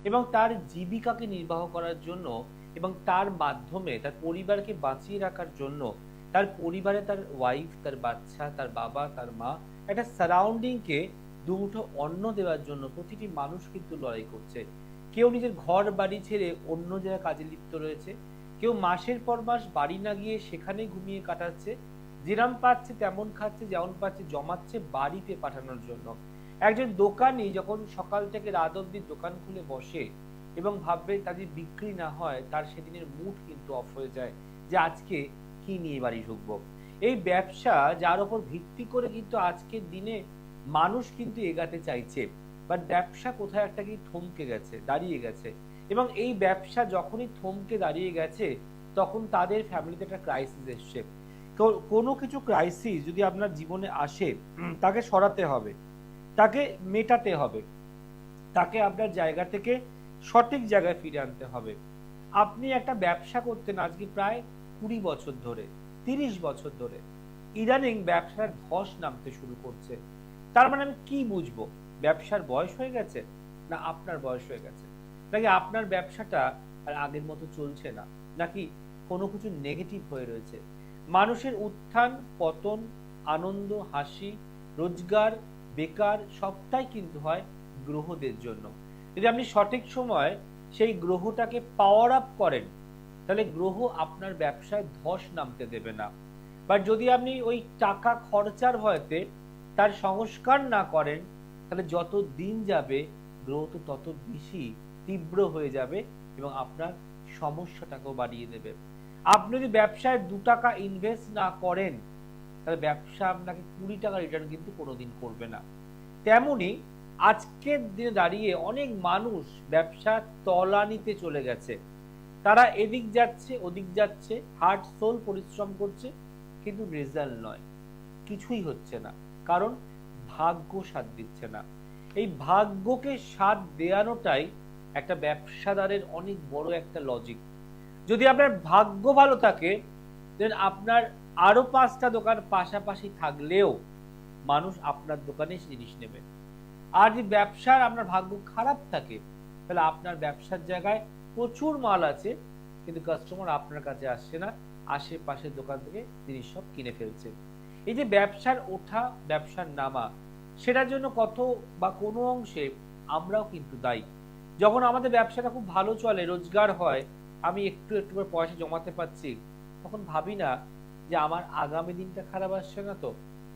এবং তার জীবিকাকে নির্বাহ করার জন্য এবং তার মাধ্যমে তার পরিবারকে বাঁচিয়ে রাখার জন্য তার পরিবারে তার ওয়াইফ, তার বাচ্চা, তার বাবা, তার মা, একটা সারাউন্ডিংকে দুমুঠো অন্ন দেওয়ার জন্য প্রতিটি মানুষ কিন্তু লড়াই করছে। কেউ নিজের ঘর বাড়ি ছেড়ে অন্য জায়গায় কাজে লিপ্ত রয়েছে, কেউ মাসের পর মাস বাড়ি না গিয়ে সেখানে ঘুমিয়ে কাটাচ্ছে, যেরম পাচ্ছে তেমন খাচ্ছে, যেমন পাচ্ছে জমাচ্ছে বাড়িতে পাঠানোর জন্য। একজন দোকানি যখন সকাল থেকে রাত অব্দি দোকান খুলে বসে এবং ভাববে তার যদি বিক্রি না হয় তার সেদিনের মুড কিন্তু অফ হয়ে যায় যে আজকে কি নিয়ে বাড়ি ঢুকবো। এই ব্যবসা যার উপর ভিত্তি করে কিন্তু আজকের দিনে মানুষ কিন্তু এগাতে চাইছে, বাট ব্যবসা কোথায় একটা কি থমকে গেছে, দাঁড়িয়ে গেছে। এবং এই ব্যবসা যখনই থমকে দাঁড়িয়ে গেছে তখন তাদের ফ্যামিলিতে একটা ক্রাইসিস এসছে। তো কোনো কিছু ক্রাইসিস যদি আপনার জীবনে আসে তাকে সরাতে হবে, তাকে মেটাতে হবে, তাকে আপনার জায়গা থেকে সঠিক জায়গায় ফিরে আনতে হবে। আপনি একটা ব্যবসা করতেন আজকে প্রায় 20 বছর ধরে, 30 বছর ধরে, ইদানিং ব্যবসার ধস নামতে শুরু করছে। তার মানে আমি কি বুঝবো? ব্যবসার বয়স হয়ে গেছে, না আপনার বয়স হয়ে গেছে, নাকি আপনার ব্যবসাটা আর আগের মতো চলছে না, নাকি কোনো কিছু নেগেটিভ হয়ে রয়েছে? মানুষের উত্থান পতন, আনন্দ হাসি, রোজগার, বেকার সবটাই কিন্তু হয় গ্রহদের জন্য। যদি আপনি সঠিক সময় সেই গ্রহটাকে পাওয়ার আপ করেন তাহলে গ্রহ আপনার ব্যবসায় ধস নামতে দেবে না। বাট যদি আপনি ওই টাকা খরচার ভয়তে তার সংস্কার না করেন তাহলে যত দিন যাবে গ্রহ তো তত বেশি তীব্র হয়ে যাবে এবং আপনার সমস্যাটাকেও বাড়িয়ে দেবে। আপনি যদি ব্যবসায় 2 টাকা ইনভেস্ট না করেন তাহলে ব্যবসা আপনাকে 20 টাকা রিটার্ন কিন্তু কোনোদিন করবে না। তেমনি আজকের দিনে দাঁড়িয়ে অনেক মানুষ ব্যবসা তলানিতে চলে গেছে। তারা এদিক যাচ্ছে ওদিক যাচ্ছে, হার্ট সোল পরিশ্রম করছে, কিন্তু রেজাল্ট নয়, কিছুই হচ্ছে না। কারণ ভাগ্য সাথ দিচ্ছে না। এই ভাগ্যকে সাথ দেয়ানোটাই একটা ব্যবসাদারের অনেক বড় একটা লজিক। যদি আপনার ভাগ্য ভালো থাকে দেন আপনার আরো 5টা দোকান পাশাপাশি থাকলেও মানুষ আপনার দোকানে জিনিস নেবে। আর যদি ব্যবসার আপনার ভাগ্য খারাপ থাকে তাহলে আপনার ব্যবসার জায়গায় প্রচুর মাল আছে কিন্তু কাস্টমার আপনার কাছে আসছে না, আশেপাশের দোকান থেকে জিনিস সব কিনে ফেলছে। এই যে ব্যবসার ওঠা ব্যবসার নামা, সেটার জন্য কত বা কোনো অংশে আমরাও কিন্তু দায়ী। যখন আমাদের ব্যবসাটা খুব ভালো চলে, রোজগার হয়, আমি একটু একটু করে পয়সা জমাতে পারছি, তখন ভাবি না যে আমার আগামী দিনটা খারাপ আসছে না তো,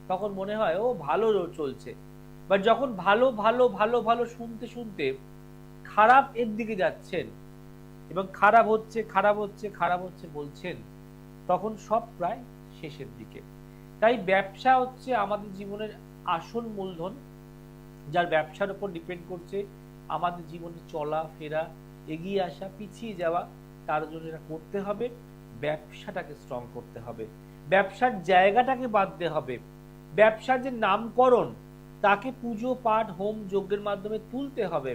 তখন মনে হয় ও ভালো চলছে। বাট যখন ভালো ভালো ভালো ভালো শুনতে শুনতে খারাপ এর দিকে যাচ্ছেন এবং খারাপ হচ্ছে খারাপ হচ্ছে খারাপ হচ্ছে বলছেন, তখন সব প্রায় শেষের দিকে। তাই ব্যবসা হচ্ছে আমাদের জীবনের আসল মূলধন, যার ব্যবসার উপর ডিপেন্ড করছে আমাদের জীবনে চলা ফেরা, এগিয়ে আসা, পিছিয়ে যাওয়া। তার জন্য এটা করতে হবে, ব্যবসাটাকে স্ট্রং করতে হবে, ব্যবসার জায়গাটাকে বাঁধতে হবে, ব্যবসার যে নামকরণ তাকে পুজো পাঠ হোম যজ্ঞের মাধ্যমে তুলতে হবে।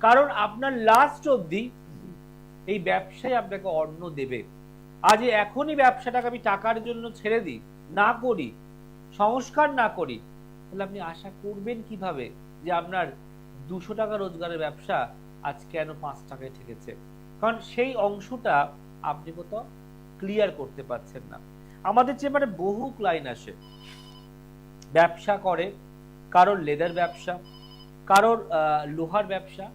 কারণ আপনার লাস্ট অবধি এই ব্যবসায় আপনাকে অন্ন দেবে। আজ এখনই ব্যবসাটাকে আমি টাকার জন্য ছেড়ে দিই, না করি, সংস্কার না করি, তাহলে আপনি আশা করবেন কিভাবে যে আপনার 200 টাকা রোজগারের ব্যবসা আজ কেন 5 টাকায় ঠেকেছে? কারণ সেই অংশটা আপনি কোথাও ক্লিয়ার করতে পারছেন না। আমাদের চেম্বারে বহু ক্লায়েন্ট আসে, ব্যবসা করে, কারোর লেদার ব্যবসা, কারোর লোহার ব্যবসা,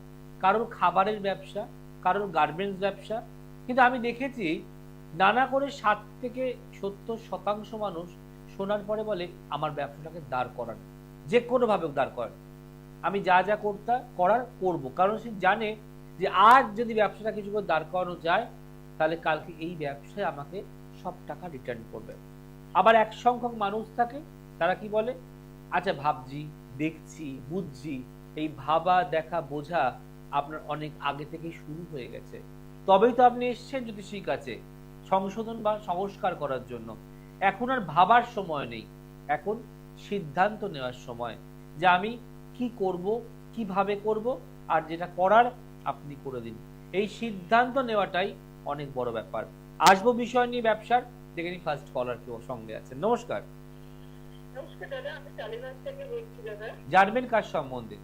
কারোর খাবারের ব্যবসা, কারোর গার্মেন্টস ব্যবসা। কিন্তু আমি দেখেছি নানা করে 60 থেকে 70% মানুষ শোনার পরে বলে আমার ব্যবসাটাকে দাঁড় করান, যে কোনো ভাবে দাঁড় করান, আমি যা যা করার করব। কারণ সে জানে যে আজ যদি ব্যবসাটা কিছু করে দাঁড় করানো যায় তাহলে কালকে এই ব্যবসায় আমাকে সব টাকা রিটার্ন করবে। আবার এক সংখ্যক মানুষ থাকে, তারা কি বলে, আচ্ছা ভাবছি, দেখছি, বুঝছি। এই ভাবা দেখা বোঝা আপনার অনেক আগে থেকেই শুরু হয়ে গেছে, তবেই তো আপনি এসেছেন জ্যোতিষীর কাছে সংশোধন বা সংস্কার করার জন্য। এখন আর ভাবার সময় নেই, এখন সিদ্ধান্ত নেওয়ার সময় যে আমি কি করব, কিভাবে করব, আর যেটা করার আপনি করে দিন। এই সিদ্ধান্ত নেওয়াটাই অনেক বড় ব্যাপার। আসবো বিষয় নিয়ে ব্যবসার, দেখে নি ফার্স্ট কলার কেউ সঙ্গে আছেন। নমস্কার। নমস্কার দাদা, আমি টালিগঞ্জ থেকে বলছি দাদা। জানবেন কার সম্বন্ধে?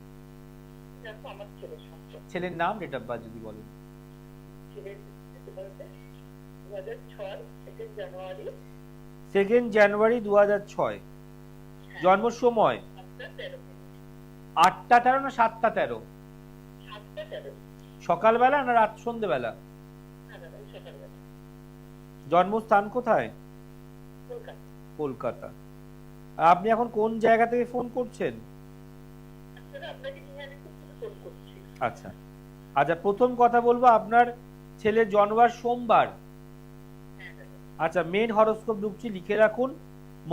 জানবো আমার ছেলের সম্পর্কে। ছেলের নাম, ডেট অফ বার্থ যদি বলেন। ছেলের বলতে 2006 2 জানুয়ারি। 2 জানুয়ারি 2006। জন্ম সময় 8টা 13 না 7টা 13? 7টা 13। সকালবেলা না রাত সন্ধ্যেবেলা? সকালবেলা। জন্মস্থান কোথায়? কলকাতা। কলকাতা। আর আপনি এখন কোন জায়গা থেকে ফোন করছেন? আসলে আপনাকে নিয়ে আমি খুব ফোন করছি। আচ্ছা আচ্ছা, প্রথম কথা বলবো, আপনার ছেলের জন্মবার সোমবার। আচ্ছা, মেন হরোস্কোপ ঢুকছি, লিখে রাখুন।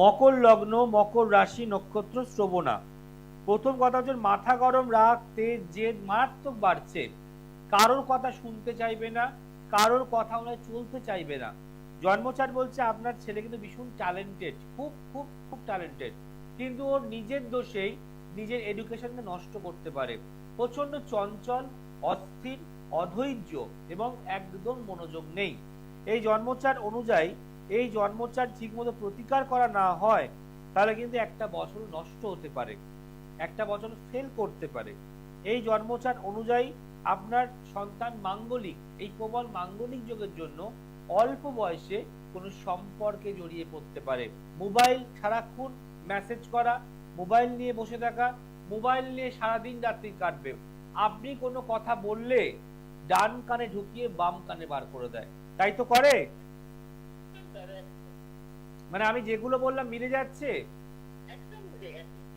মকর লগ্ন, মকর রাশি, নক্ষত্র শ্রবণা। প্রথম কথা হচ্ছে মাথা গরম, রাগ, তেজ, জেদ মারাত্মক বাড়ছে। কারোর কথা শুনতে চাইবে না, কারোর কথা ওনার চলতে চাইবে না। জন্মচার বলছে আপনার ছেলে কিন্তু ভীষণ ট্যালেন্টেড, খুব খুব খুব ট্যালেন্টেড, কিন্তু ওর নিজের দোষেই নিজের এডুকেশনকে নষ্ট করতে পারে। প্রচন্ড চঞ্চল, অস্থির, অধৈর্য এবং একদম মনোযোগ নেই। এই জন্মচার অনুযায়ী এই জন্মচার ঠিকমতো প্রতিকার করা না হয় তাহলে কিন্তু একটা বছর নষ্ট হতে পারে, একটা বছর ফেল করতে পারে। এই জন্মচার অনুযায়ী আপনার সন্তান মাঙ্গলিক, এই প্রবল মাঙ্গলিক যোগের জন্য অল্প বয়সে কোনো সম্পর্কে জড়িয়ে পড়তে পারে। মোবাইল সারাক্ষণ মেসেজ করা, মোবাইল নিয়ে বসে থাকা, মোবাইল নিয়ে সারাদিন রাত্রি কাটবে। আপনি কোনো কথা বললে ডান কানে ঢুকিয়ে বাম কানে বার করে দেয়, তাই তো করে? মানে আমি যেগুলো বললাম মিলে যাচ্ছে?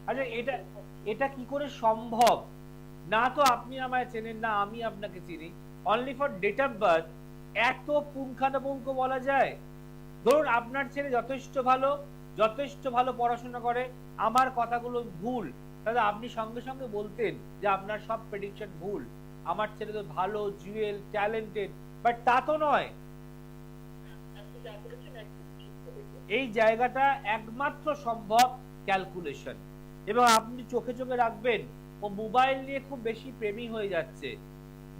আচ্ছা, এটা এটা কি করে সম্ভব? না তো আপনি আমায় চেনেন, না আমি আপনাকে চিনি। Only for date of birth এত পুঙ্খানুপুঙ্খ বলা যায়? ধরুন আপনার ছেলে যথেষ্ট ভালো পড়াশোনা করে, আমার কথাগুলো ভুল, তাহলে আপনি সঙ্গে সঙ্গে বলতেন যে আপনার সব প্রেডিকশন ভুল, আমার ছেলে তো ভালো, জুয়েল, ট্যালেন্টেড, বাট তা তো নয়। এই জায়গাটা একমাত্র সম্ভব ক্যালকুলেশন। এবং আপনি চোখে চোখে রাখবেন, ও মোবাইল নিয়ে খুব বেশি প্রেমী হয়ে যাচ্ছে,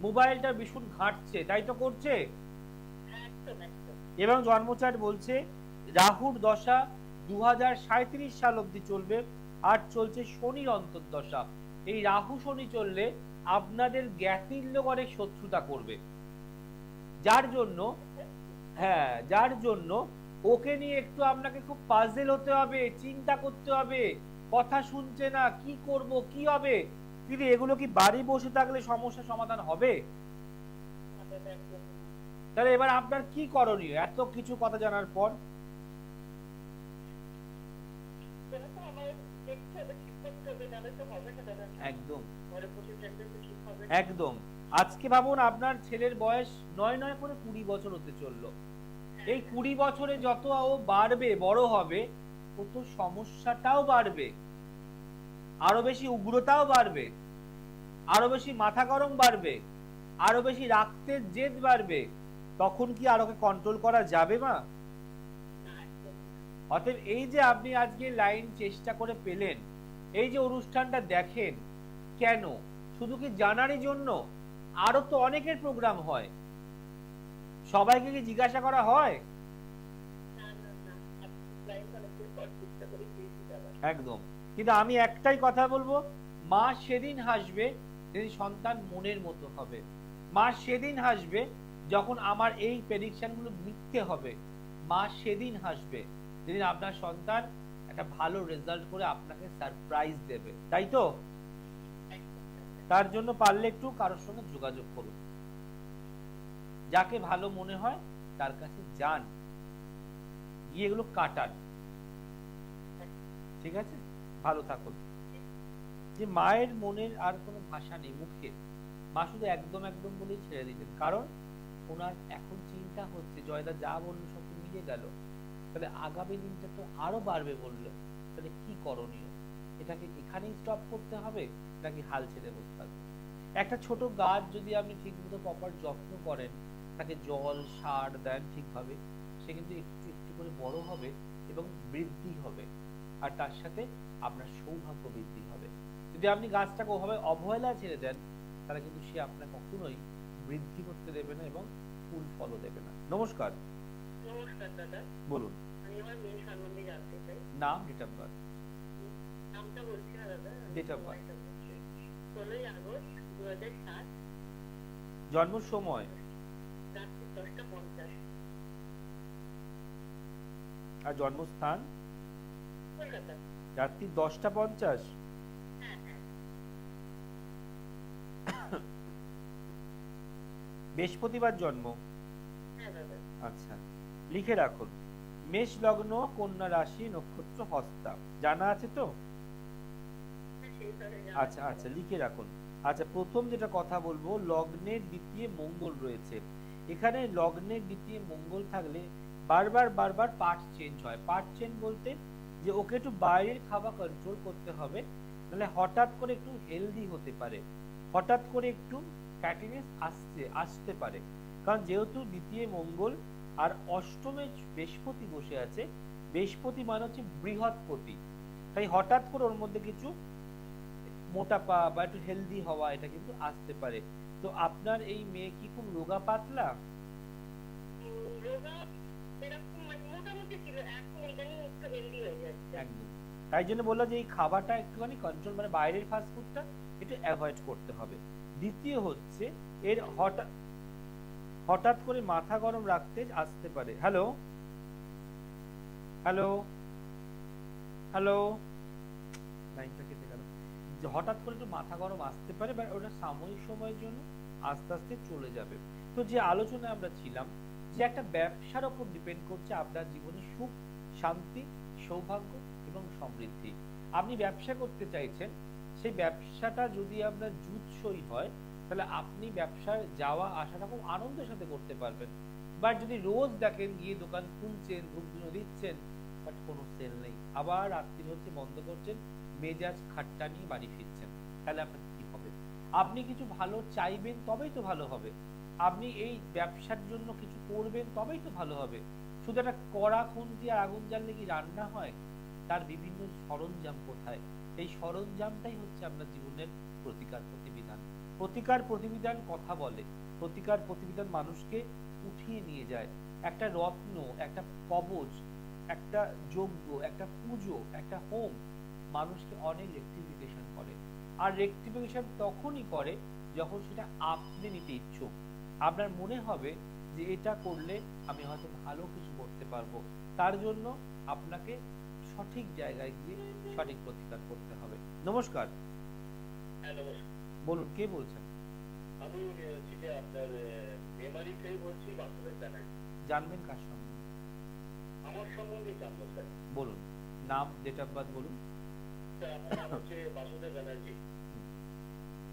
মোবাইলটা ভীষণ ঘাঁটছে, তাই তো করছে? এবং জন্মচার বলছে রাহুর দশা 2037 সাল অব্দি চলবে, আর চলছে শনির অন্তর্দশা। এই রাহু শনি চললে আপনাদের জ্ঞাতিল্য করে শত্রুতা করবে, যার জন্য ওকে নিয়ে একটু আপনাকে খুব পাজেল হতে হবে, চিন্তা করতে হবে, কথা শুনছে না, কি করব, কি হবে। কিন্তু এগুলো কি বাড়ি বসে থাকলে সমস্যা সমাধান হবে? তাহলে এবার আপনার কি করণীয় এত কিছু কথা জানার পর? একদম একদম। আজকে ভাবুন আপনার ছেলের বয়স 9 করে 20 বছর হতে চললো। এই 20 বছরে যত ও বাড়বে, বড় হবে, তত সমস্যাটাও বাড়বে, আরো বেশি উগ্রতাও বাড়বে, আরো বেশি মাথা গরম বাড়বে, আরো বেশি রাগতে জেদ বাড়বে। তখন কি আর ওকে কন্ট্রোল করা যাবে মা? অতএব এই যে আপনি আজকে লাইন চেষ্টা করে পেলেন, এই যে অনুষ্ঠানটা দেখেন, কেন? শুধু কি জানারই জন্য? আরো তো অনেকের প্রোগ্রাম হয়, সবাইকে কি জিজ্ঞাসা করা হয়? একদম। কিন্তু আমি একটাই কথা বলবো, মা সেদিন হাসবে যেদিন সন্তান মনের মতো হবে। মা সেদিন হাসবে যখন আমার এই প্রেডিকশন গুলো মিথ্যে হবে। মা সেদিন হাসবে যেদিন আপনার সন্তান একটা ভালো রেজাল্ট করে আপনাকে সারপ্রাইজ দেবে, তাই তো? তার জন্য পারলে একটু কারোর সঙ্গে যোগাযোগ করুন, যাকে ভালো মনে হয় তার কাছে যান, গিয়ে এগুলো কাটান, ঠিক আছে? ভালো থাকুন। যে মায়ের মনের আর কোনো ভাষা নেই মুখে, মা শুধু একদম একদম বলেই ছেড়ে দিলেন, কারণ ওনার এখন চিন্তা হচ্ছে জয়দা যা বললো সব মিলে গেল, তাহলে আগামী দিনটা তো আরো বাড়বে বললো, তাহলে কি করণীয়? এটাকে এখানেই স্টপ করতে হবে নাকি হাল ছেড়ে বসতে হবে? একটা ছোট গাছ যদি আপনি ঠিকমতো প্রপার যত্ন করেন, তাকে জল সার দেন ঠিকভাবে, সে কিন্তু একটু একটু করে বড় হবে এবং বৃদ্ধি হবে, আর তার সাথে আপনার সৌভাগ্য বৃদ্ধি হবে। যদি আপনি গাছটাকে ওভাবে অবহেলা ছেড়ে দেন, তাহলে কিন্তু সে আপনার কখনোই বৃদ্ধি করতে দেবে না এবং ফুল ফলও দেবে না। নমস্কার। নমস্কার দাদা। বলুন। আমি আমার মেয়ে সম্বন্ধে জানতে চাই। নাম, ডেট অফ বার্থ। নামটা বলছি না দাদা, ডেট অফ বার্থ। 16 আগস্ট 2007 জন্ম সময় রাত্রি 10টা 50 আর জন্মস্থান কলকাতা। রাত্রি 10টা 50। হ্যাঁ হ্যাঁ বৃহস্পতিবার জন্ম। হ্যাঁ দাদা। আচ্ছা, লিখে রাখুন। মেষ লগ্ন, কন্যা রাশি, নক্ষত্র হস্তা। জানা আছে তো? হ্যাঁ সেইভাবে আচ্ছা আচ্ছা, লিখে রাখুন। আচ্ছা, প্রথম যেটা কথা বলবো, লগ্নের দ্বিতীয় মঙ্গল রয়েছে। এখানে লগ্নের দ্বিতীয় মঙ্গল থাকলে বারবার বারবার পার্ট চেঞ্জ হয়। পার্ট চেঞ্জ বলতে যে ওকে একটু বাইরের খাবার কন্ট্রোল করতে হবে, নাহলে হঠাৎ করে একটু হেলদি হতে পারে, হঠাৎ করে একটু ফ্যাটিনেস আসতে পারে। কারণ যেহেতু দ্বিতীয় মঙ্গল আর অষ্টমে বৃহস্পতি বসে আছে, বৃহস্পতি মানে হচ্ছে বৃহৎপতি, তাই হঠাৎ করে ওর মধ্যে কিছু মোটাপা বা একটু হেলদি হওয়া এটা কিন্তু আসতে পারে। তো আপনার এই মেয়ে কি খুব রোগা পাতলা? রোগা এরকম মানে মোটামুটি ছিল, এখন ইদানিং একটু হেলদি হয়ে যাচ্ছে। একদম, তাই জন্য বললাম যে এই খাবারটা একটুখানি কন্ট্রোল, মানে বাইরের ফাস্ট ফুডটা একটু অ্যাভয়েড করতে হবে। দ্বিতীয় হচ্ছে এর হঠাৎ হঠাৎ করে মাথা গরম রাখতে আসতে পারে। হ্যালো হ্যালো হ্যালো, লাইনটা কেটে গেল। যে হঠাৎ করে একটু মাথা গরম আসতে পারে, বা ওটা সাময়িক সময়ের জন্য, আস্তে আস্তে চলে যাবে। তো যে আলোচনায় আমরা ছিলাম, যে একটা ব্যবসার উপর ডিপেন্ড করছে আপনার জীবনে সুখ, শান্তি, সৌভাগ্য এবং সমৃদ্ধি। আপনি ব্যবসা করতে চাইছেন, সেই ব্যবসাটা যদি আপনার জুৎসই হয়, তাহলে আপনি ব্যবসায় যাওয়া আসাটা খুব আনন্দের সাথে করতে পারবেন। বাট যদি রোজ দেখেন গিয়ে দোকান খুলছেন, ধূপধুনো দিচ্ছেন, বাট কোনো সেল নেই, আবার রাত্রি হচ্ছে বন্ধ করছেন, মেজাজ খাট্টা নিয়ে বাড়ি ফিরছেন, তাহলে আপনার কি হবে? আপনি কিছু ভালো চাইবেন তবেই তো ভালো হবে। আপনি এই ব্যবসার জন্য কিছু করবেন তবেই তো ভালো হবে। শুধু একটা কড়া খুন্তি আর আগুন জ্বাললে কি রান্না হয়? তার বিভিন্ন সরঞ্জাম কোথায়? এই সরঞ্জামটাই হচ্ছে আপনার জীবনের প্রতিকার প্রতিবিধান। প্রতিকার প্রতিবিধান কথা বলে, প্রতিকার প্রতিবিধান মানুষকে উঠিয়ে নিয়ে যায়। একটা রত্ন, একটা কবচ, একটা যজ্ঞ, একটা পুজো, একটা হোম মানুষকে অনেক রেক্টিফিকেশন করে। আর রেক্টিফিকেশন তখনই করে যখন সেটা আপনি নিতে ইচ্ছুক। আপনার মনে হবে যে এটা করলে আমি হয়তো ভালো কিছু করতে পারবো, তার জন্য আপনাকে সঠিক জায়গায় গিয়ে সঠিক প্রতিকার করতে হবে। নমস্কার, হ্যাঁ নমস্কার। বলুন কে বলছেন? আমি হচ্ছে যে আপনার মেমারি থেকে বলছি, বাসুদেব ব্যানার্জি। জানবেন কার সঙ্গে? আমার সম্বন্ধে জানবো স্যার। বলুন, নাম, ডেট অফ বার্থ বলুন। স্যার আমার নাম হচ্ছে বাসুদেব ব্যানার্জি।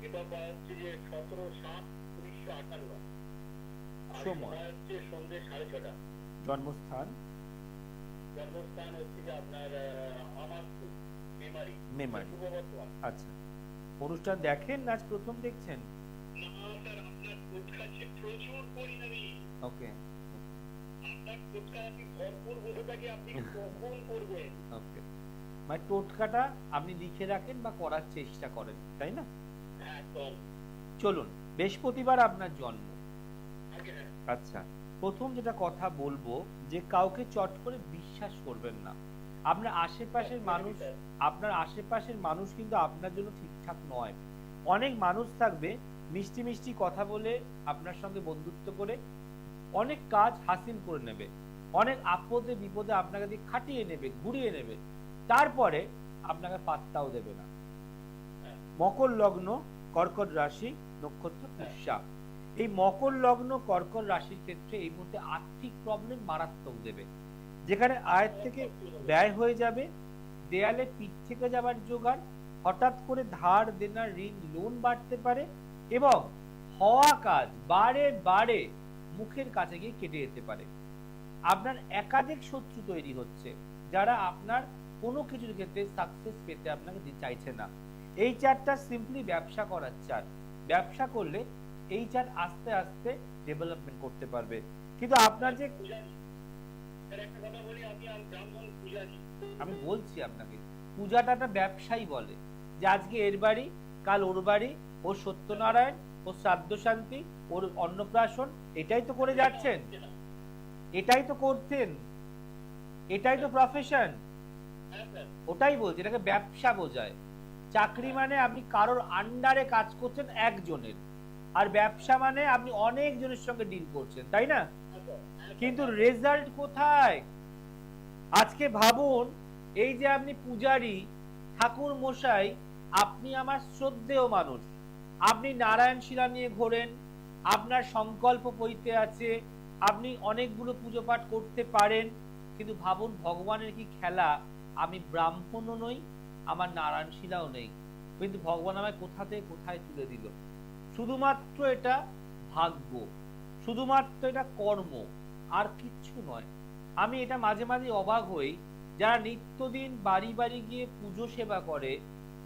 এটা হচ্ছে যে 17/7/1958। আর সময়? সময় হচ্ছে সন্ধ্যে 6:30। জন্মস্থান? জন্মস্থান হচ্ছে যে আপনার আমারপুর, মেমারি। মেমারি। পূর্ব বর্ধমান। আচ্ছা, অনুষ্ঠান দেখেন না আজ প্রথম দেখছেন? না স্যার, আপনার পডকাস্টে প্রচুর পড়ি আমি। ওকে আপনার পডকাস্ট আমি ভরপুর বসে থাকি, আপনি কখন করবেন? ওকে, মানে টোটকাটা আপনি লিখে রাখেন বা করার চেষ্টা করেন, তাই না? একদম। চলুন, বৃহস্পতিবার আপনার জন্ম। আগে হ্যাঁ। আচ্ছা, প্রথম যেটা কথা বলবো, যে কাউকে চট করে বিশ্বাস করবেন না। আপনার আশেপাশের মানুষ, আপনার আশেপাশের মানুষ কিন্তু আপনার জন্য ঠিকঠাক নয়। অনেক মানুষ থাকবে মিষ্টি মিষ্টি কথা বলে আপনার সঙ্গে বন্ধুত্ব করে অনেক কাজ হাসিল করে নেবে, অনেক আপদে বিপদে আপনাকে দিয়ে খাটিয়ে নেবে, ঘুরিয়ে নেবে, তারপরে আপনাকে পাত্তাও দেবে না। মকর লগ্ন, কর্কট রাশি, নক্ষত্র পুষ্যা। এই মকর লগ্ন কর্কট রাশির ক্ষেত্রে এই মুহূর্তে আর্থিক প্রবলেম মারাত্মক দেবে, যেখানে আয়ের থেকে ব্যয় হয়ে যাবে, দেয়ালে পিঠ থেকে যাবার জোগাড়, হঠাৎ করে ধার দেনা, ঋণ, লোন বাড়তে পারে, এবং হওয়া কাজ বারে বারে মুখের কাছে গিয়ে কেটে যেতে পারে। আপনার একাধিক শত্রু তৈরি হচ্ছে, যারা আপনার কোনো কিছুর ক্ষেত্রে সাকসেস পেতে আপনাকে চাইছে না। এই চারটা সিম্পলি ব্যবসা করার চার্ট। ব্যবসা করলে এই চার্ট আস্তে আস্তে ডেভেলপমেন্ট করতে পারবে। কিন্তু আপনার যে, একটা কথা বলি, আমি ব্রাহ্মণ পূজারি। আমি বলছি আপনাকে, পূজাটা একটা ব্যবসায়ী বলে, যে আজকে এর বাড়ি, কাল ওর বাড়ি, ওর সত্যনারায়ণ, ওর শ্রাদ্ধ শান্তি, ওর অন্নপ্রাশন, এটাই তো করে যাচ্ছেন, এটাই তো করতেন, এটাই তো প্রফেশন। ওটাই বলছি, এটাকে ব্যবসা বোঝায়। চাকরি মানে আপনি কারোর আন্ডারে কাজ করছেন একজনের, আর ব্যবসা মানে আপনি অনেক জনের সঙ্গে ডিল করছেন, তাই না? কিন্তু রেজাল্ট কোথায়? আজকে ভাবুন, এই যে আপনি পূজারী, ঠাকুর মশাই, আপনি আমার শ্রদ্ধেয় মানুষ, আপনি নারায়ণ শিলা নিয়ে ঘোরেন, আপনার সংকল্প বইতে আছে, আপনি অনেকগুলো পুজো পাঠ করতে পারেন, কিন্তু ভাবুন ভগবানের কি খেলা, আমি ব্রাহ্মণও নই, আমার নারায়ণ শিলাও নেই, কিন্তু ভগবান আমায় কোথা থেকে কোথায় তুলে দিল। শুধুমাত্র এটা ভাগ্য, শুধুমাত্র এটা কর্ম, আর কিচ্ছু নয়। আমি এটা মাঝে মাঝে অবাক হই, যারা নিত্যদিন বাড়ি বাড়ি গিয়ে পুজো সেবা করে,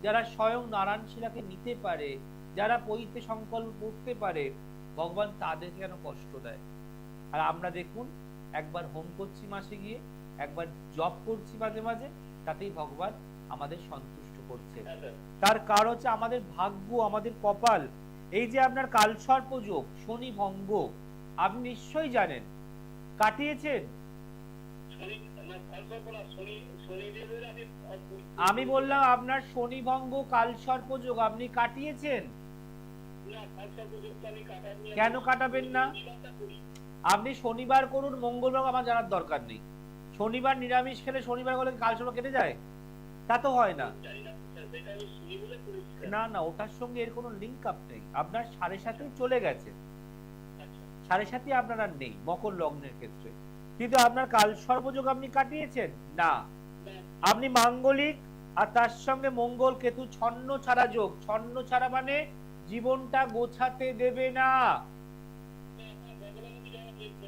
যারা স্বয়ং নারায়ণ শিলাকে নিতে পারে, যারা পৈতে সংকল্প করতে পারে, ভগবান তাদেরকে কেন কষ্ট দেয়? আর আমরা দেখুন, একবার হোম করছি মাসে গিয়ে, একবার জব করছি মাঝে মাঝে, তাতেই ভগবান আমাদের সন্তুষ্ট করছে। তার কারণ হচ্ছে আমাদের ভাগ্য, আমাদের কপাল। এই যে আপনার কালসর্প যোগ, শনি ভঙ্গ, আপনি নিশ্চয়ই জানেন, কাটিয়েছেন? আমি বললাম আপনার শনি ভঙ্গ কালসর্প যোগ আপনি কাটিয়েছেন? কেন কাটাবেন না? আপনি শনিবার করুন, মঙ্গলবার আমার জানার দরকার নেই। শনিবার নিরামিষ খেলে শনিবার করলে কালসর্প কেটে যায়? তা তো হয় না। না না, ওটার সঙ্গে এর কোনো লিঙ্ক আপ নেই। আপনার 7.5 চলে গেছে, 7.5 আপনার আর নেই মকর লগ্নের ক্ষেত্রে, কিন্তু আপনার কাল সর্বযোগ আপনি কাটিয়েছেন না। আপনি মাঙ্গলিক, আর তার সঙ্গে মঙ্গল কেতু ছন্ন ছাড়া যোগ। ছন্ন ছাড়া মানে জীবনটা গোছাতে দেবে না।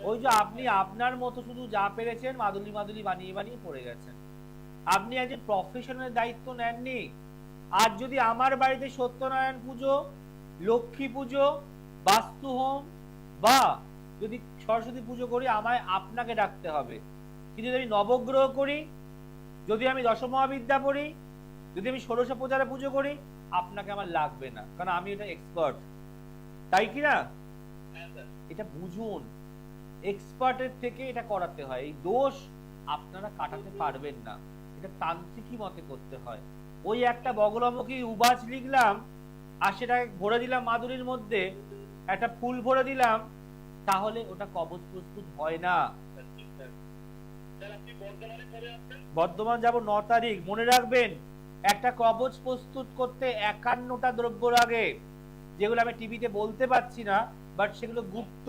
ওই যে আপনি আপনার মতো শুধু যা পেরেছেন মাদুলি মাদুলি বানিয়ে বানিয়ে পড়ে গেছেন। আপনি একজন প্রফেশনের দায়িত্ব নেননি। আর যদি আমার বাড়িতে সত্যনারায়ণ পুজো, লক্ষ্মী পুজো, বাস্তু হোম বা যদি সরস্বতী পুজো করি, আমায় আপনাকে ডাকতে হবে। কিন্তু যদি আমি নবগ্রহ করি, যদি আমি দশমহাবিদ্যা পড়ি, যদি আমি ষোড়শ পূজারে পুজো করি, আপনাকে আমার লাগবে না, কারণ আমি এটা এক্সপার্ট, তাই কি না? এটা বুঝুন, এক্সপার্টের থেকে এটা করাতে হয়। এই দোষ আপনারা কাটাতে পারবেন না, এটা তান্ত্রিকই মতে করতে হয়। ওই একটা বগলামুখী উবাচ লিখলাম, আর সেটাকে ভরে দিলাম মাদুরির মধ্যে, একটা ফুল ভরে দিলাম, তাহলে ওটা কবচ প্রস্তুত হয় না। বর্ধমান যাব 9 তারিখ। মনে রাখবেন, একটা কবচ প্রস্তুত করতে 51টা দ্রব্য লাগে, যেগুলো আমি টিভিতে বলতে পারছি না, বাট সেগুলো গুপ্ত,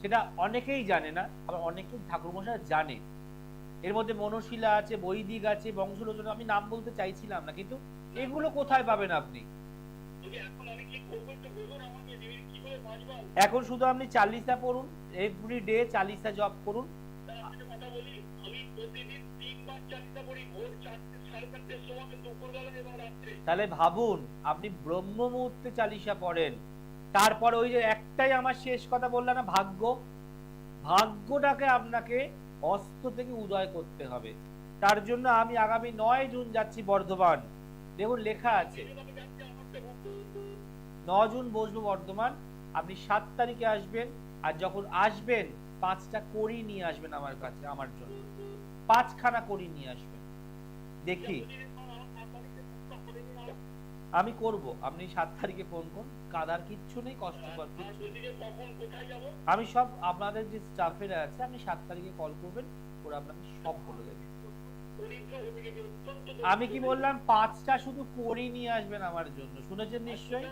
সেটা অনেকেই জানে না, আবার অনেকেই ঠাকুরমশাই জানে। এর মধ্যে মনশিলা আছে, বৈদিক আছে, বংশলোচনা, আমি নাম বলতে চাইছিলাম না, কিন্তু এগুলো কোথায় পাবেন আপনি? এখন শুধু আপনি চালিসা পড়ুন, এভরি ডে চালিসা জপ করুন। তাহলে ভাবুন, আপনি ব্রহ্ম মুহূর্তে চালিসা পড়েন, তারপর ওই যে একটাই আমার শেষ কথা বললাম না, ভাগ্য, ভাগ্যটাকে আপনাকে অস্ত থেকে উদয় করতে হবে। তার জন্য আমি আগামী 9 জুন যাচ্ছি বর্ধমান। দেখুন লেখা আছে 9 জুন বসবো বর্ধমান। আপনি 7 তারিখে আসবেন, আর যখন আসবেন 5টা কড়ি নিয়ে আসবেন আমার কাছে, আমার জন্য 5খানা কড়ি নিয়ে আসবেন। দেখি আমি করব। আপনি 7 তারিখে ফোন করুন, কাদার কিচ্ছু নেই, কষ্টকর কিচ্ছু নেই। আমি সব আপনাদের যে স্টাফেরা আছে, আপনি 7 তারিখে কল করবেন, ওরা আপনাকে সব বলে দেবে। আমি কি বললাম? 5টা শুধু কড়ি নিয়ে আসবেন আমার জন্য, শুনেছেন নিশ্চয়ই?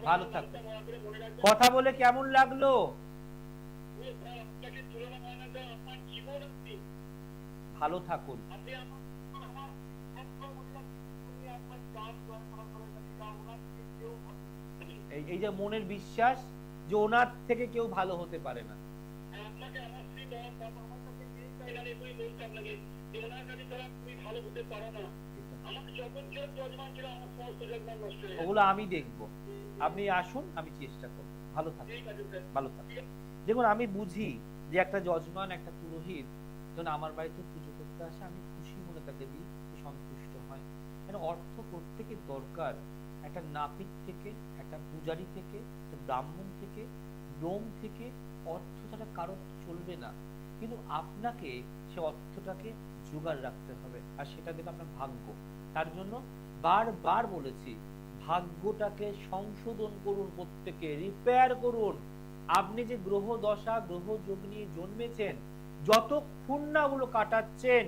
ভালো থাকবেন। কথা বলে কেমন লাগলো? ভালো থাকুন। এই যে মনের বিশ্বাস যে ওনার থেকে কেউ ভালো হতে পারে না। ওগুলো আমি দেখব, আপনি আসুন, আমি চেষ্টা করব। ভালো থাকুন, ভালো থাকুন। দেখুন, আমি বুঝি যে একটা যজমান, একটা পুরোহিত যখন আমার বাড়িতে পুজো করতে আসে, আমি খুশি মনে তাকে দিই, সন্তুষ্ট হয়। মানে অর্থ প্রত্যেকের দরকার। একটা নাপিত থেকে, একটা পূজারী থেকে, একটা ব্রাহ্মণ থেকে, ডোম থেকে অর্থ ছাড়া কারো চলবে না। কিন্তু আপনাকে সে অর্থটাকে জোগাড় রাখতে হবে, আর সেটা দেবে আপনার ভাগ্য। তার জন্য বারবার বলেছি, ভাগ্যটাকে সংশোধন করুন, প্রত্যেকে রিপেয়ার করুন। আপনি যে গ্রহ দশা গ্রহ যোগ নিয়ে জন্মেছেন, যতক্ষণ না ওগুলো কাটাচ্ছেন,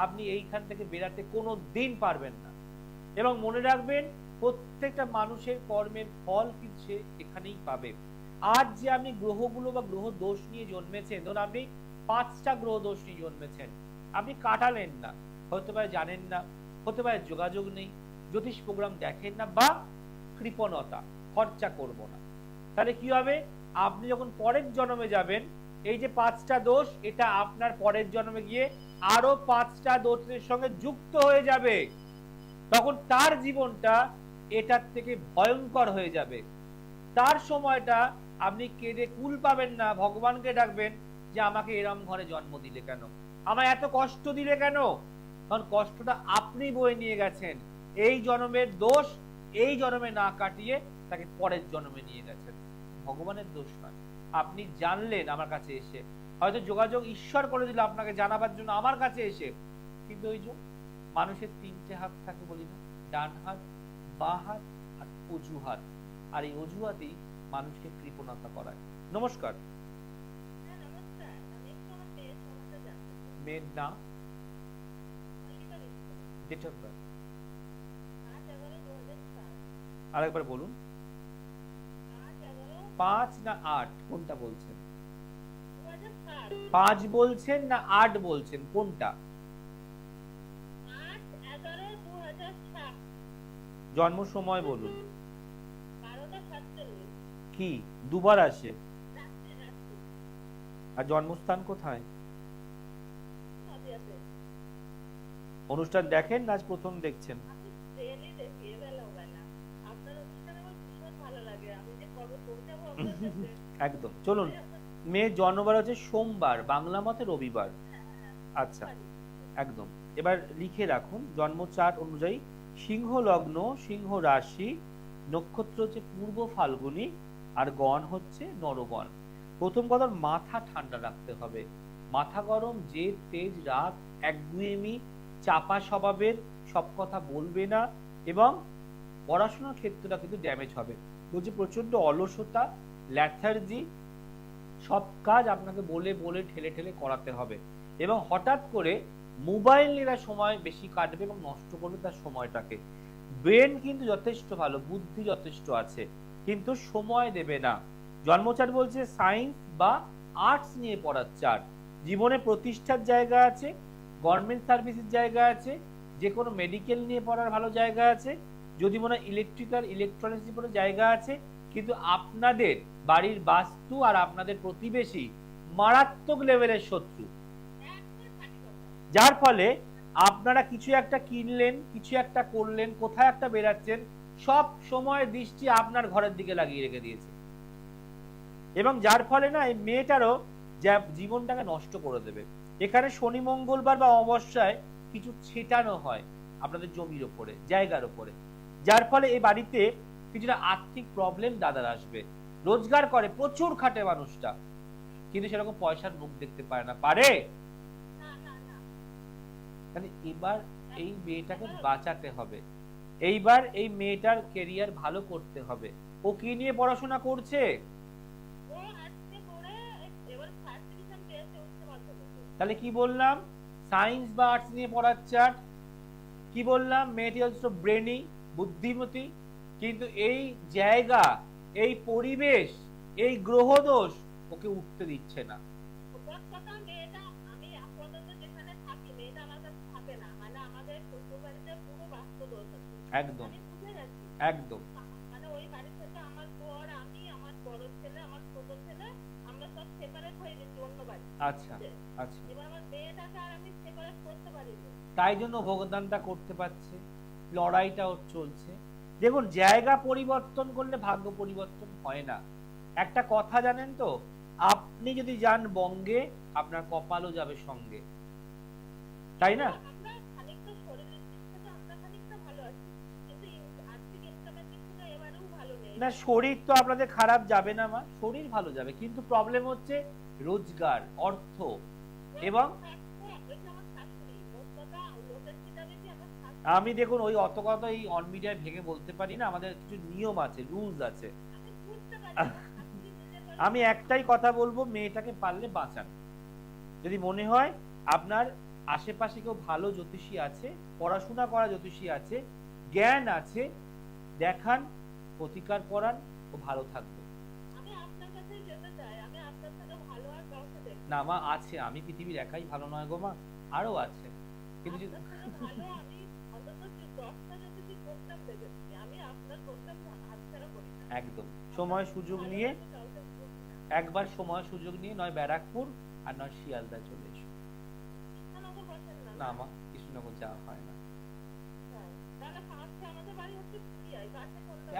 আপনি এইখান থেকে বেরাতে কোনো দিন পারবেন না। এবং মনে রাখবেন, প্রত্যেকটা মানুষের কর্মের ফল কিন্তু সে এখানেই পাবে। আজ যে আপনি গ্রহগুলো বা গ্রহ দোষ নিয়ে জন্মেছেন, ধরুন আপনি 5টা গ্রহ দোষ নিয়ে জন্মেছেন, আপনি কাটালেন না, হতে পারে জানেন না, হতে পারে যোগাযোগ নেই, জ্যোতিষ প্রোগ্রাম দেখেন না, বা কৃপণতা, খরচা করব না, তাহলে কি হবে? আপনি যখন পরের জন্মে যাবেন, এই যে 5টা দোষ, এটা আপনার পরের জন্মে গিয়ে আরো 5টা দোষের সঙ্গে যুক্ত হয়ে যাবে। তখন তার জীবনটা এটার থেকে ভয়ঙ্কর হয়ে যাবে। তার সময়টা আপনি কেঁদে কুল পাবেন না, ভগবানকে ডাকবেন যে আমাকে এরম ঘরে জন্ম দিলে কেন, আমায় এত কষ্ট দিলে কেন? কারণ কষ্টটা আপনি বয়ে নিয়ে গেছেন। এই জন্মের দোষ এই জন্মে না কাটিয়ে তাকে পরের জন্মে নিয়ে গেছেন। ভগবানের দোষ নয়। আপনি জানলেন আমার কাছে এসে, হয়তো যোগাযোগ ঈশ্বর করে দিল আপনাকে জানাবার জন্য আমার কাছে এসে, কিন্তু ওই যে মানুষের 3টে হাত থাকে বলি না, ডান হাত, বাঁ হাত আর অজুহাত, আর এই অজুহাতেই মানুষকে কৃপণতা করায়। নমস্কার। মেয়ের নাম, ডেট অফ বার্থ আরেকবার বলুন। 5 না 8 কোনটা বলছেন? 5 বলছেন না 8 বলছেন, কোনটা? জন্ম সময় বলুন। কি দুবার আসে? আর জন্মস্থান কোথায়? অনুষ্ঠান দেখেন না আজ প্রথম দেখছেন? একদম। চলুন, মেয়ের জন্মবার হচ্ছে সোমবার, বাংলা মতে রবিবার। আচ্ছা, একদম। এবার লিখে রাখুন জন্ম চার্ট অনুযায়ী, সিংহ লগ্ন, সিংহ রাশি, নক্ষত্র হচ্ছে পূর্ব ফাল্গুনী, আর গণ হচ্ছে নরগণ। প্রথম কথা, মাথা ঠান্ডা রাখতে হবে। মাথা গরম, জেদ, তেজ, রাগ, একগুঁয়েমি, চাপা স্বভাবের, সব কথা বলবে না, এবং পড়াশোনার ক্ষেত্রটা কিন্তু ড্যামেজ হবে। বলছে প্রচন্ড অলসতা, ল্যাথার্জি, সব কাজ আপনাকে বলে বলে ঠেলে ঠেলে করাতে হবে, এবং হঠাৎ করে মোবাইল নিয়ে সময় বেশি কাটবে এবং নষ্ট করবে তার সময়টাকে। ব্রেন কিন্তু যথেষ্ট ভালো, বুদ্ধি যথেষ্ট আছে, কিন্তু সময় দেবে না। জন্মচার্ট বলছে সায়েন্স বা আর্টস নিয়ে পড়ার চার্ট। জীবনে প্রতিষ্ঠার জায়গা আছে, গভর্নমেন্ট সার্ভিসের জায়গা আছে, যে কোনো মেডিকেল নিয়ে পড়ার ভালো জায়গা আছে, যদি মনে হয় ইলেকট্রিক্যাল ইলেকট্রনিক্স নিয়ে পড়ার জায়গা আছে। কিন্তু আপনাদের বাড়ির বাস্তু আর আপনাদের প্রতিবেশী মারাত্মক লেভেলের শত্রু, যার ফলে আপনারা কিছু একটা কিনলেন, কিছু একটা করলেন, কোথায় একটা বেরাচ্ছেন, সব সময় দৃষ্টি আপনার ঘরের দিকে লাগিয়ে রেখে দিয়েছে, এবং যার ফলে না এই মেয়েটারও যা জীবনটাকে নষ্ট করে দেবে। এখানে শনি মঙ্গলবার বা অমাবস্যায় কিছু ছেটানো হয় আপনাদের জমির ওপরে, জায়গার ওপরে, যার ফলে এই বাড়িতে কিছুটা আর্থিক প্রবলেম দাদার আসবে। রোজগার করে, প্রচুর খাটে মানুষটা, কিন্তু সেরকম পয়সার মুখ দেখতে পারে না। পারে? তাহলে এবার এই মেয়েটাকে বাঁচাতে হবে, এইবার এই মেয়েটার কেরিয়ার ভালো করতে হবে। ও কি নিয়ে পড়াশোনা করছে? তাহলে কি বললাম? সায়েন্স বা আর্টস নিয়ে পড়ার চার্ট। কি বললাম? মেয়েটি হচ্ছে ব্রেনি, বুদ্ধিমতী, কিন্তু এই জায়গা, এই পরিবেশ, এই গ্রহ দোষ ওকে উঠতে দিচ্ছে না। একদম একদম। আচ্ছা আচ্ছা, তাই জন্য ভোগদানটা করতে পারছে, লড়াইটা ওর চলছে। দেখুন, জায়গা পরিবর্তন করলে ভাগ্য পরিবর্তন হয় না। একটা কথা জানেন তো, আপনি যদি যান বঙ্গে, আপনার কপালও যাবে সঙ্গে, তাই না? না, শরীর তো আপনাদের খারাপ যাবে না মা, শরীর ভালো যাবে, কিন্তু প্রবলেম হচ্ছে রোজগার, অর্থ এবং আমি দেখুন ওই অত কথা এই অন মিডিয়ায় ভেঙে বলতে পারি না, আমাদের কিছু নিয়ম আছে, রুলস আছে। আমি একটাই কথা বলবো, মেয়েটাকে পারলে বাঁচান। যদি মনে হয় আপনার আশেপাশে কেউ ভালো জ্যোতিষী আছে, পড়াশোনা করা জ্যোতিষী আছে, জ্ঞান আছে, দেখান, প্রতিকার করান, ও ভালো থাকবে। না মা, আছে, আমি পৃথিবীর একাই ভালো নয় গো মা, আরো আছে, কিন্তু একদম সময় সুযোগ নিয়ে, একবার সময় সুযোগ নিয়ে নয় ব্যারাকপুর আর নয় শিয়ালদায় চলে এসো। না মা, কৃষ্ণনগর যাওয়া হয় না,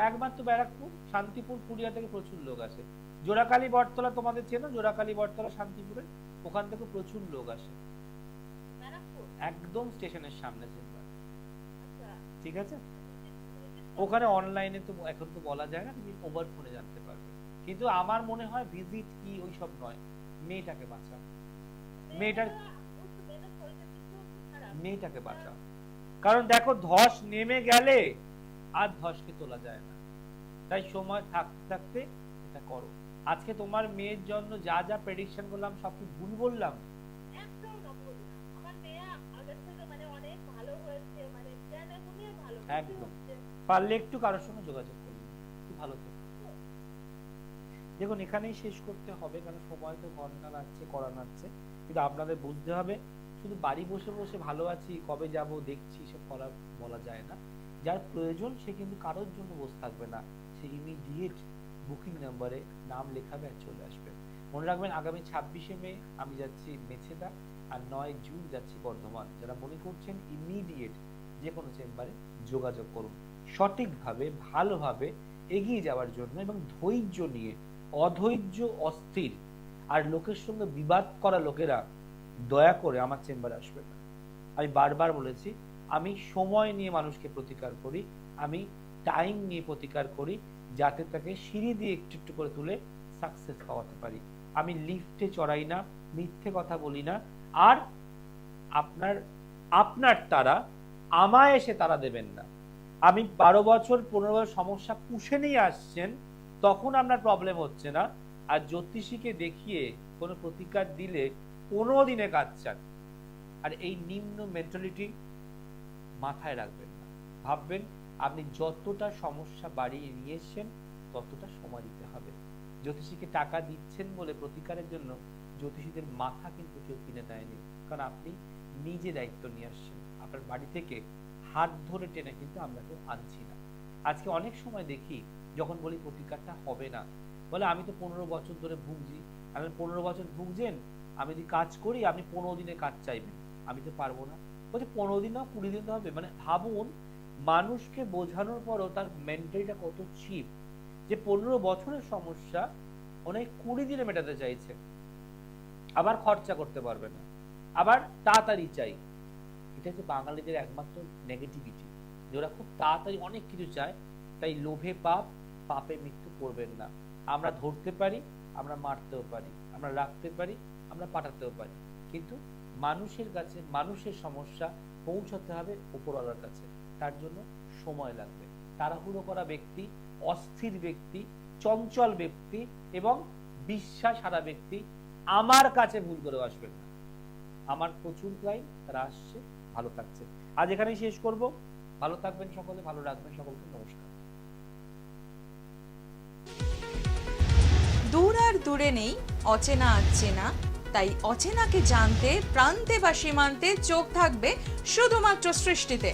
একমাত্র ব্যারাকপুর, শান্তিপুর, পুরিয়া থেকে প্রচুর লোক আসে। জোড়াকালী বটতলা তোমাদের চেনো? জোড়াকালী বটতলা শান্তিপুরে, ওখান থেকে প্রচুর লোক আসে, একদম স্টেশনের সামনে চেম্বার। ঠিক আছে, ওখানে অনলাইনে তো এখন তো বলা যায় না, তুমি ওভার ফোনে জানতে পারবে। কিন্তু আমার মনে হয় ভিজিট কি ওই সব নয়, মেয়েটাকে বাঁচাও, মেয়েটাকে বাঁচাও। কারণ দেখো, ধস নেমে গেলে আর ধসকে তোলা যায় না, তাই সময় থাকতে থাকতে এটা করো। আজকে তোমার মেয়ের জন্য যা যা প্রেডিকশন করলাম সব কি ভুল বললাম? একদম, পারলে একটু কারোর সঙ্গে যোগাযোগ করুন, একটু ভালো থাকবে। দেখুন এখানেই শেষ করতে হবে, কারণ সময় তো ঘন্টা লাগছে, করা লাগছে, কিন্তু আপনাদের বুঝতে হবে শুধু বাড়ি বসে বসে ভালো আছি, কবে যাব দেখছি, সব করা বলা যায় না। যার প্রয়োজন সে কিন্তু কারোর জন্য বসে থাকবে না, সে ইমিডিয়েট বুকিং নাম্বারে নাম লেখাবে আর চলে আসবে। মনে রাখবেন, আগামী 26শে মে আমি যাচ্ছি মেছেদা, আর 9 জুন যাচ্ছি বর্ধমান। যারা মনে করছেন ইমিডিয়েট যে কোনো চেম্বারে যোগাযোগ করুন, সঠিকভাবে ভালোভাবে এগিয়ে যাওয়ার জন্য, এবং ধৈর্য নিয়ে। অধৈর্য, অস্থির আর লোকের সঙ্গে বিবাদ করা লোকেরা দয়া করে আমার চেম্বারে আসবে না। আমি বারবার বলেছি, আমি সময় নিয়ে মানুষকে প্রতিকার করি, আমি টাইম নিয়ে প্রতিকার করি, যাতে তাকে সিঁড়ি দিয়ে একটু একটু করে তুলে সাকসেস পাওয়াতে পারি। আমি লিফটে চড়াই না, মিথ্যে কথা বলি না। আর আপনার তারা আমায় এসে তারা দেবেন না। আমি 12 বছর 15 বছর সমস্যা পুষে নিয়ে আসছেন, তখন আপনার প্রবলেম হচ্ছে না। আর জ্যোতিষীকে দেখিয়ে কোনো প্রতিকার দিলে 15 দিনে কাজ চান। আর এই নিম্ন মেন্টালিটি মাথায় রাখবেন না, ভাববেন আপনি যতটা সমস্যা বাড়িয়ে নিয়ে এসছেন ততটা সময় দিতে হবে। জ্যোতিষীকে টাকা দিচ্ছেন বলে প্রতিকারের জন্য জ্যোতিষীদের মাথা কিন্তু কেউ কিনে দেয়নি, কারণ আপনি নিজে দায়িত্ব নিয়ে আসছেন। আপনার বাড়ি থেকে হাত ধরে টেনে কিন্তু আমরা কেউ আনছি না। আজকে অনেক সময় দেখি, যখন বলি প্রতিকারটা হবে না, বলে আমি তো 15 বছর ধরে ভুগছি। আমি 15 বছর ভুগছেন, আমি যদি কাজ করি আপনি 15 দিনে কাজ চাইবেন, আমি তো পারবো না। বলছে 15 দিন না 20 দিন তো হবে। মানে ভাবুন, মানুষকে বোঝানোর পরও তার মেন্টালিটা কত চিপ, যে 15 বছরের সমস্যা অনেক 20 দিনে মেটাতে চাইছে, আবার খরচা করতে পারবে না, আবার তাড়াতাড়ি চাই। এটা হচ্ছে বাঙালিদের একমাত্র নেগেটিভিটি, যে ওরা খুব তাড়াতাড়ি অনেক কিছু চায়। তাই লোভে পাপ, পাপে মৃত্যু করবেন না। আমরা ধরতে পারি, আমরা মারতেও পারি, আমরা রাখতে পারি, আমরা পাঠাতেও পারি, কিন্তু মানুষের কাছে মানুষের সমস্যা পৌঁছাতে হবে উপরওয়ালার কাছে, তার জন্য সময় লাগবে। তাড়াহুড়ো করা ব্যক্তি, অস্থির ব্যক্তি, চঞ্চল ব্যক্তি এবং বিশ্বাস হারা ব্যক্তি আমার কাছে ভুল করে আসবেন না। আমার প্রচুর ক্লায়েন্ট তারা আসছে, ভালো থাকছে। আজ এখানেই শেষ করব। ভালো থাকবেন সকলে, ভালো রাখবেন সকলকে। নমস্কার। দূর আর দূরে নেই অচেনা আচেনা, তাই অচেনাকে জানতে প্রান্তে বা সীমান্তে চোখ থাকবে শুধুমাত্র সৃষ্টিতে।